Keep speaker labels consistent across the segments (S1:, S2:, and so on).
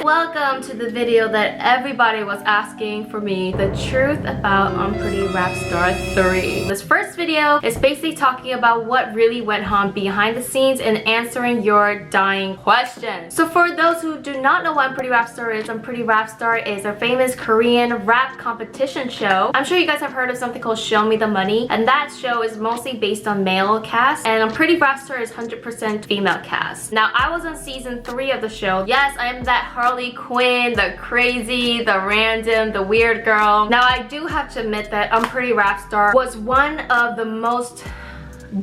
S1: Welcome to the video that everybody was asking for me, the truth about Unpretty Rapstar 3. This first video is basically talking about what really went on behind the scenes and answering your dying questions. So for those who do not know what Unpretty Rapstar is, Unpretty Rapstar is a famous Korean rap competition show. I'm sure you guys have heard of something called Show Me the Money, and that show is mostly based on male cast, and Unpretty Rapstar is 100% female cast. Now I was on season 3 of the show. Yes, I am that Harley Quinn, the crazy, the random, the weird girl. Now I do have to admit that Unpretty Rapstar was one of the most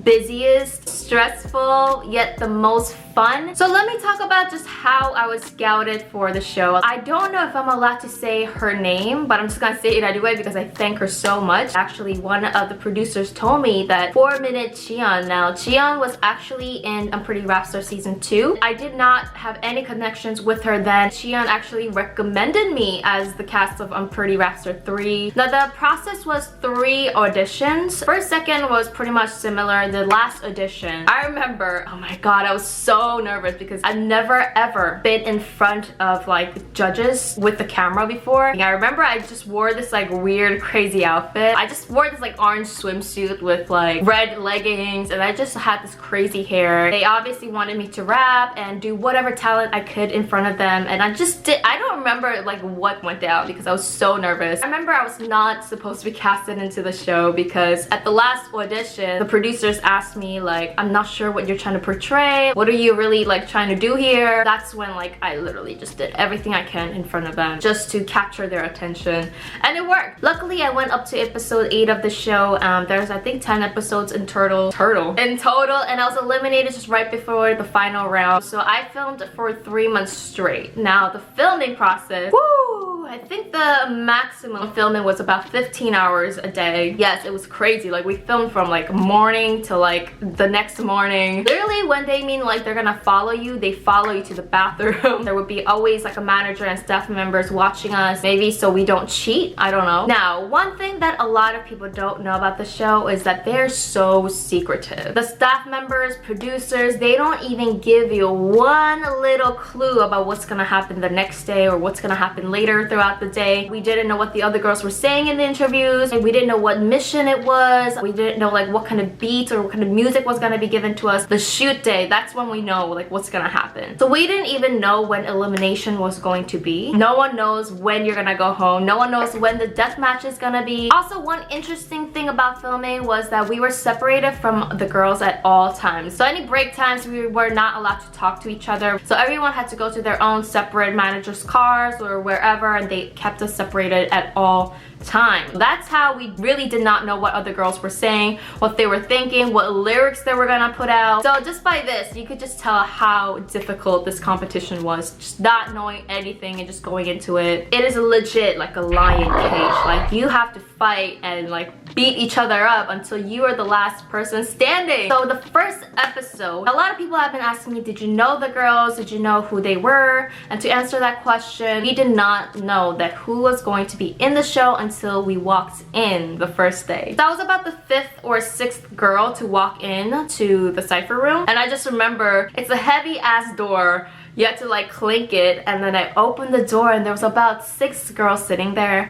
S1: busiest, stressful, yet the most fun. So let me talk about just how I was scouted for the show. I don't know if I'm allowed to say her name, but I'm just gonna say it anyway because I thank her so much. Actually, one of the producers told me that 4-minute Cheon. Now, Cheon was actually in Unpretty Rapstar season 2. I did not have any connections with her then. Cheon actually recommended me as the cast of Unpretty Rapstar 3. Now, the process was 3 auditions. First, second was pretty much similar. The last audition, I remember, oh my god, I was so nervous because I've never ever been in front of like judges with the camera before. I remember I just wore this like weird crazy outfit. I just wore this like orange swimsuit with like red leggings, and I just had this crazy hair. They obviously wanted me to rap and do whatever talent I could in front of them, and I just did. I don't remember like what went down because I was so nervous. I remember I was not supposed to be casted into the show because at the last audition the producers asked me like, I'm not sure what you're trying to portray, what are you really like trying to do here. That's when like I literally just did everything I can in front of them just to capture their attention, and it worked. Luckily I went up to episode 8 of the show. There's I think 10 episodes in total, and I was eliminated just right before the final round. So I filmed for 3 months straight. Now the filming process, woo, I think the maximum filming was about 15 hours a day. Yes, it was crazy. Like we filmed from like morning to like the next morning. Literally when they mean like they're gonna follow you, they follow you to the bathroom. There would be always like a manager and staff members watching us, maybe so we don't cheat, I don't know. Now one thing that a lot of people don't know about the show is that they're so secretive. The staff members, producers, they don't even give you one little clue about what's gonna happen the next day or what's gonna happen later throughout the day. We didn't know what the other girls were saying in the interviews, and we didn't know what mission it was. We didn't know like what kind of beats or what kind of music was gonna be given to us. The shoot day, that's when we know like what's gonna happen. So we didn't even know when elimination was going to be. No one knows when you're gonna go home. No one knows when the death match is gonna be. Also, one interesting thing about filming was that we were separated from the girls at all times. So any break times we were not allowed to talk to each other. So everyone had to go to their own separate managers' cars or wherever, and they kept us separated at all time. That's how we really did not know what other girls were saying, what they were thinking, what lyrics they were gonna put out. So just by this you could just tell how difficult this competition was, just not knowing anything and just going into it. It is legit like a lion cage. Like you have to fight and like beat each other up until you are the last person standing. So the first episode, a lot of people have been asking me, did you know the girls? Did you know who they were? And to answer that question, we did not know that who was going to be in the show until we walked in the first day. So I was about the 5th or 6th girl to walk in to the cypher room, and I just remember it's a heavy ass door. You had to like clink it, and then I opened the door and there was about 6 girls sitting there.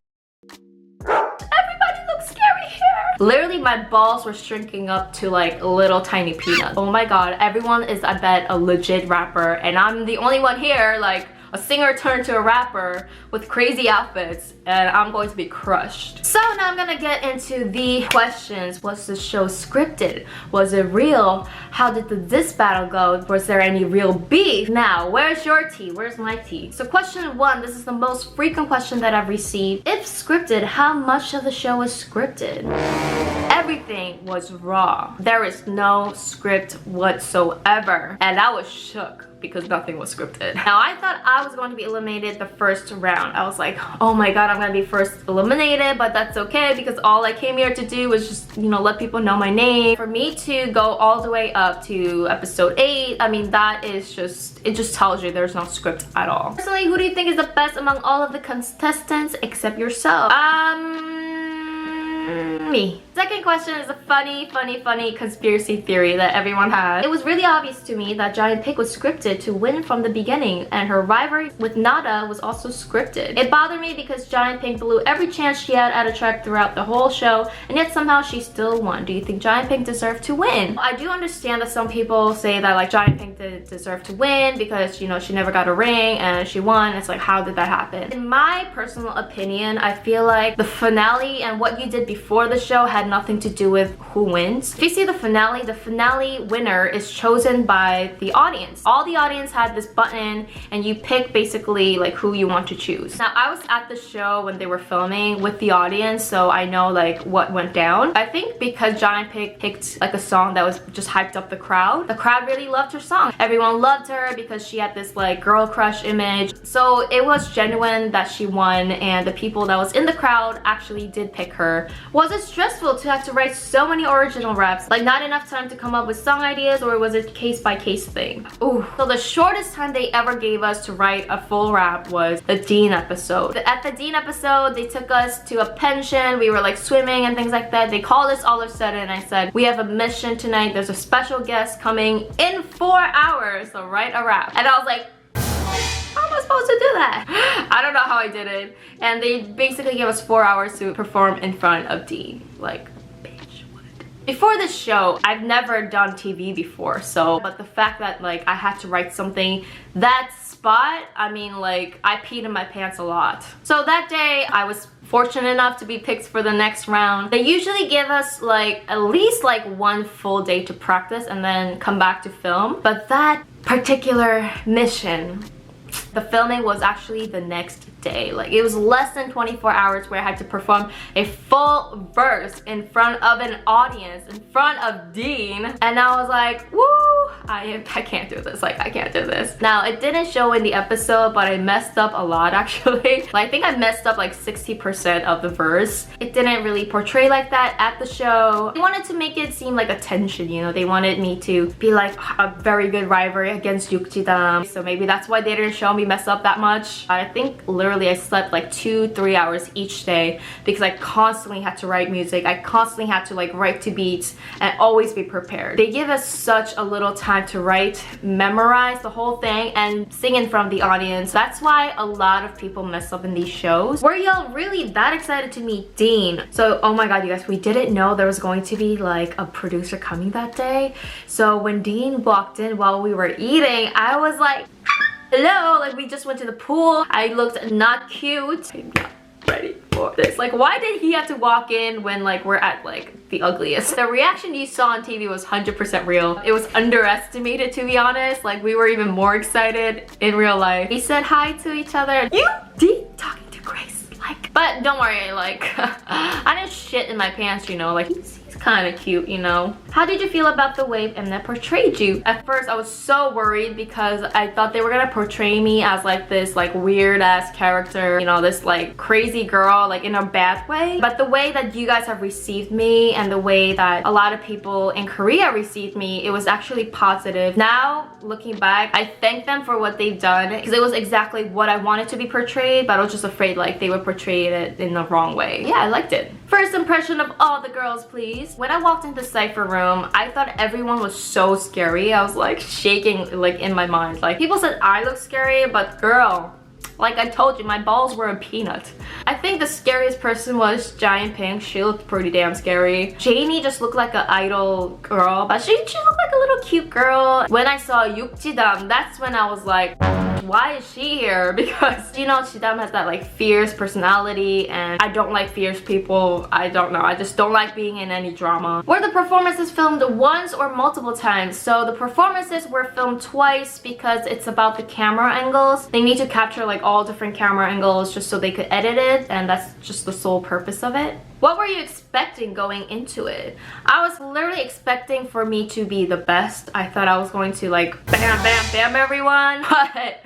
S1: Literally my balls were shrinking up to like little tiny peanuts. Oh my god, everyone is I bet a legit rapper, and I'm the only one here like a singer turned to a rapper with crazy outfits, and I'm going to be crushed. So now I'm gonna get into the questions. Was the show scripted? Was it real? How did the diss battle go? Was there any real beef? Now, where's your tea? Where's my tea? So question 1, this is the most frequent question that I've received. If scripted, how much of the show was scripted? Everything was raw. There is no script whatsoever, and I was shook because nothing was scripted. Now I thought I was going to be eliminated the first round. I was like, oh my god, I'm gonna be first eliminated, but that's okay because all I came here to do was just, you know, let people know my name. For me to go all the way up to episode 8, I mean, that is just, it just tells you there's no script at all. Personally, who do you think is the best among all of the contestants except yourself? Me. Second question is a funny conspiracy theory that everyone has. It was really obvious to me that Giant Pig was scripted to win from the beginning, and her rivalry with Nada was also scripted. It bothered me because Giant Pig blew every chance she had at a track throughout the whole show, and yet somehow she still won. Do you think Giant Pig deserved to win? I do understand that some people say that like Giant Pig did deserve to win because, you know, she never got a ring and she won. It's like, how did that happen? In my personal opinion, I feel like the finale and what you did before the show had nothing to do with who wins. If you see the finale winner is chosen by the audience. All the audience had this button and you pick basically like who you want to choose. Now, I was at the show when they were filming with the audience, so I know like what went down. I think because Giant Pig picked like a song that was just hyped up the crowd really loved her song. Everyone loved her because she had this like girl crush image. So it was genuine that she won, and the people that was in the crowd actually did pick her. Was it stressful to have to write so many original raps? Like not enough time to come up with song ideas, or was it case by case thing? Ooh. So the shortest time they ever gave us to write a full rap was the Dean episode. At the Dean episode, they took us to a pension. We were like swimming and things like that. They called us all of a sudden and I said, we have a mission tonight. There's a special guest coming in 4 hours, so write a rap. And I was like, how am I supposed to do that? I don't know how I did it. And they basically gave us 4 hours to perform in front of Dean. Like, bitch, what? Before this show, I've never done TV before, so, but the fact that like I had to write something that spot, I mean like I peed in my pants a lot. So that day I was fortunate enough to be picked for the next round. They usually give us like at least like 1 full day to practice and then come back to film. But that particular mission, the filming was actually the next day. Like it was less than 24 hours where I had to perform a full verse in front of an audience, in front of Dean. And I was like, woo, I can't do this. Like I can't do this. Now it didn't show in the episode, but I messed up a lot actually. Like I think I messed up like 60% of the verse. It didn't really portray like that at the show. They wanted to make it seem like a tension, you know. They wanted me to be like a very good rivalry against Yukjidam. So maybe that's why they didn't show me mess up that much. I think literally I slept like 2-3 hours each day because I constantly had to write music. I constantly had to like write to beats and always be prepared. They give us such a little time to write, memorize the whole thing, and sing in front of the audience. That's why a lot of people mess up in these shows. Were y'all really that excited to meet Dean? So, oh my god, you guys, we didn't know there was going to be like a producer coming that day. So when Dean walked in while we were eating, I was like, hello, like we just went to the pool. I looked not cute. I'm not ready for this. Like why did he have to walk in when like we're at like the ugliest? The reaction you saw on TV was 100% real. It was underestimated, to be honest. Like we were even more excited in real life. We said hi to each other. You did talking to Grace. Like, but don't worry, like I didn't shit in my pants, you know, like he's kind of cute, you know. How did you feel about the way mnet portrayed you? At first I was so worried because I thought they were gonna portray me as like this like weird ass character, you know, this like crazy girl, like in a bad way. But the way that you guys have received me and the way that a lot of people in Korea received me, it was actually positive. Now looking back, I thank them for what they've done because it was exactly what I wanted to be portrayed, but I was just afraid like they would portray it in the wrong way. Yeah, I liked it. First impression of all the girls, please. When I walked into the cypher room, I thought everyone was so scary. I was like shaking like in my mind. Like people said I look scary, but girl, like I told you, my balls were a peanut. I think the scariest person was Giant Pig. She looked pretty damn scary. Janie just looked like an idol girl, but she looked like a little cute girl. When I saw Yukjidam, that's when I was like, why is she here? Because you know Jidam has that like fierce personality and I don't like fierce people. I don't know, I just don't like being in any drama. Were the performances filmed once or multiple times? So the performances were filmed twice because it's about the camera angles. They need to capture like all different camera angles just so they could edit it, and that's just the sole purpose of it. What were you expecting going into it? I was literally expecting for me to be the best. I thought I was going to like bam bam bam everyone, but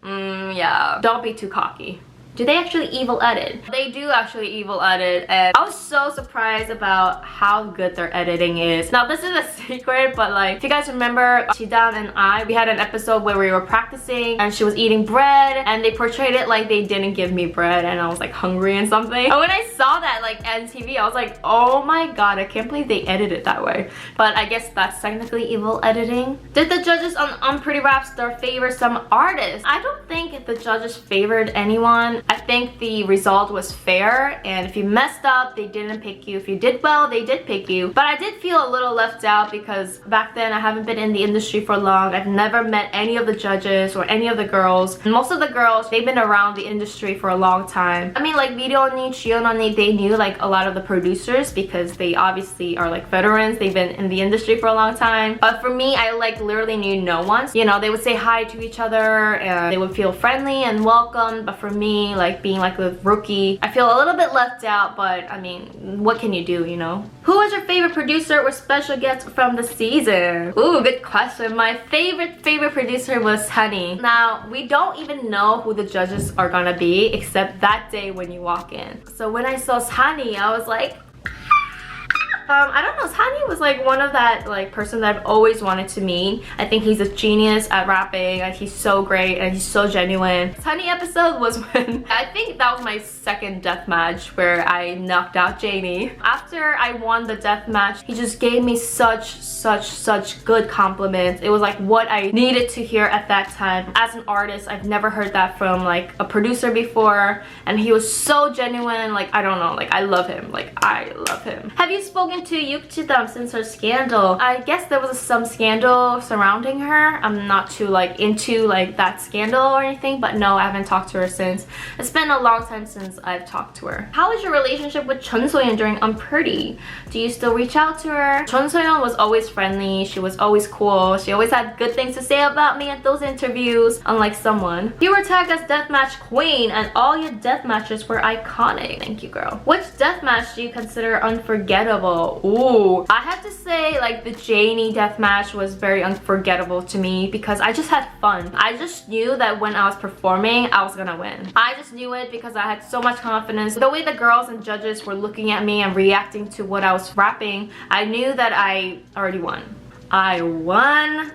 S1: yeah, don't be too cocky. Do they actually evil edit? They do actually evil edit, and I was so surprised about how good their editing is. Now, this is a secret, but like, if you guys remember, Chidan and I, we had an episode where we were practicing and she was eating bread and they portrayed it like they didn't give me bread and I was like hungry and something. And when I saw that like on TV, I was like, oh my god, I can't believe they edited it that way. But I guess that's technically evil editing. Did the judges on Unpretty Rapstar favor some artists? I don't think the judges favored anyone. I think the result was fair, and if you messed up, they didn't pick you. If you did well, they did pick you. But I did feel a little left out because back then I haven't been in the industry for long. I've never met any of the judges or any of the girls. And most of the girls, they've been around the industry for a long time. I mean, like Video 언니, Jiyeon 언니, they knew like a lot of the producers because they obviously are like veterans. They've been in the industry for a long time. But for me, I like literally knew no one. You know, they would say hi to each other and they would feel friendly and welcome. But for me, like being like the rookie, I feel a little bit left out, but I mean, what can you do, you know? Who was your favorite producer or special guest from the season? Ooh, good question. My favorite producer was Sunny. Now, we don't even know who the judges are gonna be except that day when you walk in. So when I saw Sunny, I was like, I don't know, Sunny was like one of that like person that I've always wanted to meet. I think he's a genius at rapping and he's so great and he's so genuine. Sunny episode was when I think that was my second death match where I knocked out Janie. After I won the death match, he just gave me such good compliments. It was like what I needed to hear at that time. As an artist, I've never heard that from like a producer before, and he was so genuine. Like, I don't know, like I love him. Like, I love him. Have you spoken to Yukchidam since her scandal? I guess there was some scandal surrounding her. I'm not too like into like that scandal or anything, but no, I haven't talked to her since. It's been a long time since I've talked to her. How was your relationship with Chun Soyeon during Unpretty? Do you still reach out to her? Chun Soyeon was always friendly. She was always cool. She always had good things to say about me at those interviews, unlike someone. You were tagged as deathmatch queen and all your death matches were iconic. Thank you, girl. Which deathmatch do you consider unforgettable? Ooh, I have to say like the Janie deathmatch was very unforgettable to me because I just had fun. I just knew that when I was performing, I was gonna win. I just knew it because I had so much confidence. The way the girls and judges were looking at me and reacting to what I was rapping, I knew that I already won. I won,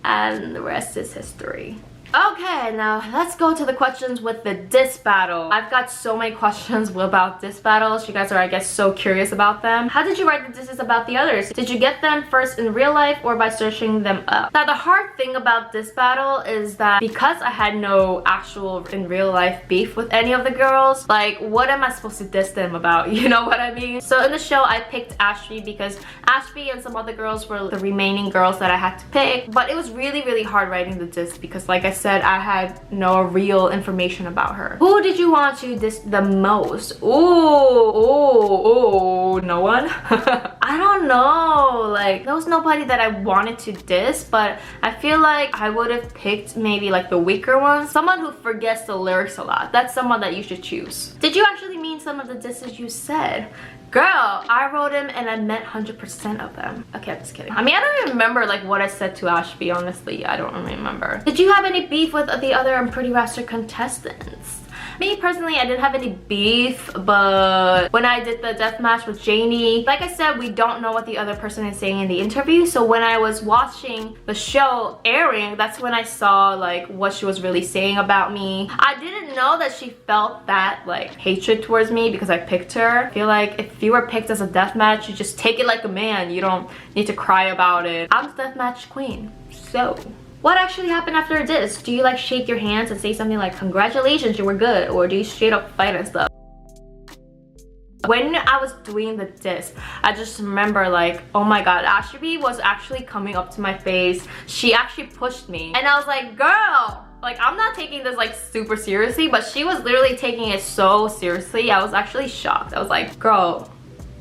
S1: and the rest is history. Okay, now let's go to the questions with the diss battle. I've got so many questions about diss battles. You guys are, I guess, so curious about them. How did you write the disses about the others? Did you get them first in real life or by searching them up? Now, the hard thing about diss battle is that because I had no actual in real life beef with any of the girls, like, what am I supposed to diss them about? You know what I mean? So in the show, I picked Ashby because Ashby and some other girls were the remaining girls that I had to pick. But it was really hard writing the diss because, like I said, I had no real information about her. Who did you want to diss the most? Ooh, no one? I don't know. Like, there was nobody that I wanted to diss, but I feel like I would have picked maybe like the weaker ones. Someone who forgets the lyrics a lot. That's someone that you should choose. Did you actually mean some of the disses you said? Girl, I wrote them and I meant 100% of them. Okay, I'm just kidding. I mean, I don't even remember like what I said to Ashby, honestly. I don't remember. Did you have any beef with the other Unpretty Rapstar contestants? Me personally, I didn't have any beef, but when I did the deathmatch with Janie, like I said, we don't know what the other person is saying in the interview. So when I was watching the show airing, that's when I saw like what she was really saying about me. I didn't know that she felt that like hatred towards me because I picked her. I feel like if you were picked as a deathmatch, you just take it like a man. You don't need to cry about it. I'm the deathmatch queen, so. What actually happened after this? Do you like shake your hands and say something like, congratulations, you were good? Or do you straight up fight and stuff? When I was doing the diss, I just remember like, oh my god, Ashby was actually coming up to my face. She actually pushed me. And I was like, girl, like, I'm not taking this like super seriously, but she was literally taking it so seriously. I was actually shocked. I was like, girl,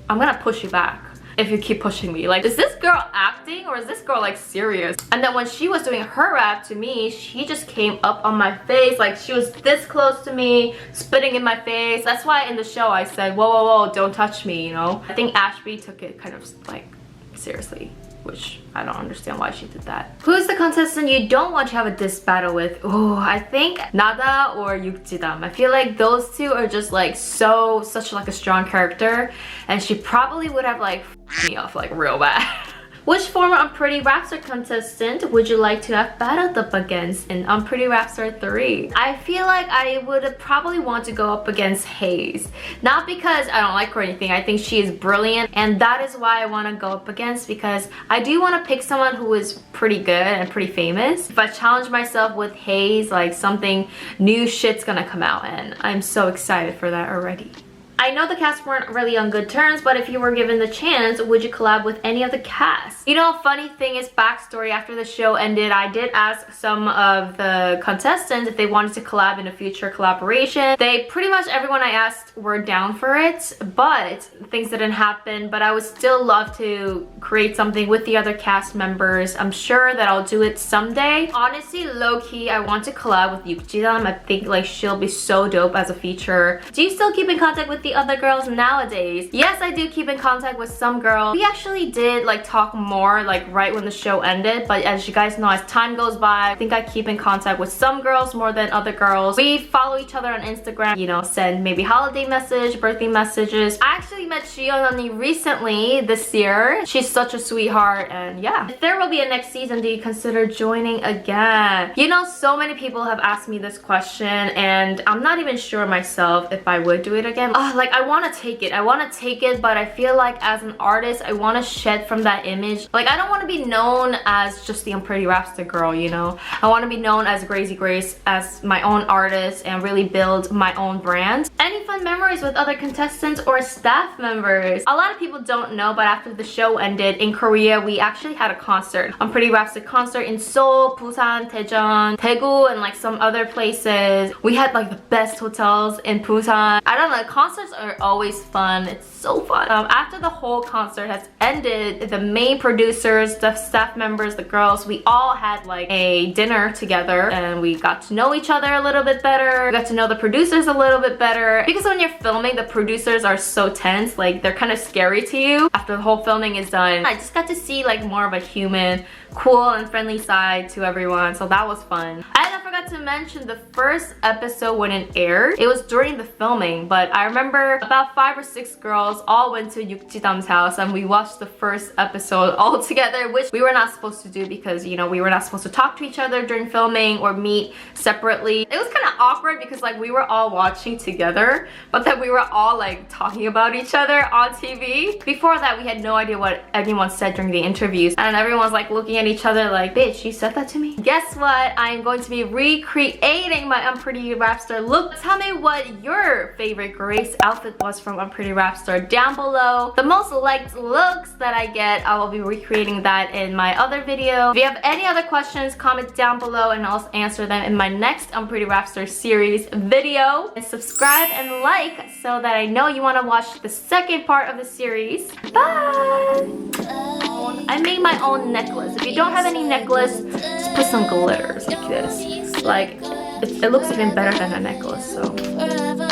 S1: I'm gonna push you back if you keep pushing me. Like, is this girl acting or is this girl like serious? And then when she was doing her rap to me, she just came up on my face. Like, she was this close to me, spitting in my face. That's why in the show I said, whoa, don't touch me, you know? I think Ashby took it kind of like seriously which I don't understand why she did that. Who's the contestant you don't want to have a diss battle with? Oh, I think Nada or Yukjidam. I feel like those two are just like such like a strong character, and she probably would have like me off like real bad. Which former Unpretty Rapstar contestant would you like to have battled up against in Unpretty Rapstar 3? I feel like I would probably want to go up against Hayes. Not because I don't like her or anything, I think she is brilliant, and that is why I want to go up against, because I do want to pick someone who is pretty good and pretty famous. If I challenge myself with Hayes, like something new shit's gonna come out, and I'm so excited for that already. I know the cast weren't really on good terms, but if you were given the chance, would you collab with any of the cast? You know, funny thing is, backstory, after the show ended, I did ask some of the contestants if they wanted to collab in a future collaboration. They pretty much, everyone I asked were down for it, but things didn't happen. But I would still love to create something with the other cast members. I'm sure that I'll do it someday. Honestly, low-key, I want to collab with Yukjidam. I think like she'll be so dope as a feature. Do you still keep in contact with the other girls nowadays? Yes, I do keep in contact with some girls. We actually did like talk more like right when the show ended, but as you guys know, as time goes by, I think I keep in contact with some girls more than other girls. We follow each other on Instagram, you know, send maybe holiday message, birthday messages. I actually met Shionani recently this year. She's such a sweetheart, and yeah. If there will be a next season, do you consider joining again? You know, so many people have asked me this question, and I'm not even sure myself if I would do it again. Like I want to take it, but I feel like as an artist, I want to shed from that image. Like I don't want to be known as just the Unpretty Rapstar girl, you know. I want to be known as GRAZY Grace, as my own artist, and really build my own brand. Any fun memories with other contestants or staff members? A lot of people don't know, but after the show ended in Korea, we actually had a concert, Unpretty Rapstar concert in Seoul, Busan, Daejeon, Daegu, and like some other places. We had like the best hotels in Busan. I don't know, concerts are always fun. It's so fun. After the whole concert has ended, the main producers, the staff members, the girls, we all had like a dinner together, and we got to know each other a little bit better. We got to know the producers a little bit better, because when you're filming, the producers are so tense, like they're kind of scary to you. After the whole filming is done, I just got to see like more of a human, cool and friendly side to everyone, so that was fun. And I forgot to mention the first episode when it aired. It was during the filming, but I remember about 5 or 6 girls all went to Yukjidam's house, and we watched the first episode all together, which we were not supposed to do because, you know, we were not supposed to talk to each other during filming or meet separately. It was kind of awkward because like we were all watching together, but then we were all like talking about each other on TV. Before that, we had no idea what anyone said during the interviews, and everyone's like looking at each other like, bitch, you said that to me? Guess what? I am going to be recreating my Unpretty Rapstar look. Tell me what your favorite Grace outfit was from Unpretty Rapstar down below. The most liked looks that I get, I will be recreating that in my other video. If you have any other questions, comment down below and I'll answer them in my next Unpretty Rapstar series video. And subscribe and like so that I know you want to watch the second part of the series. Bye! I made my own necklace. If you don't have any necklace, just put some glitters like this. Like, it looks even better than a necklace, so.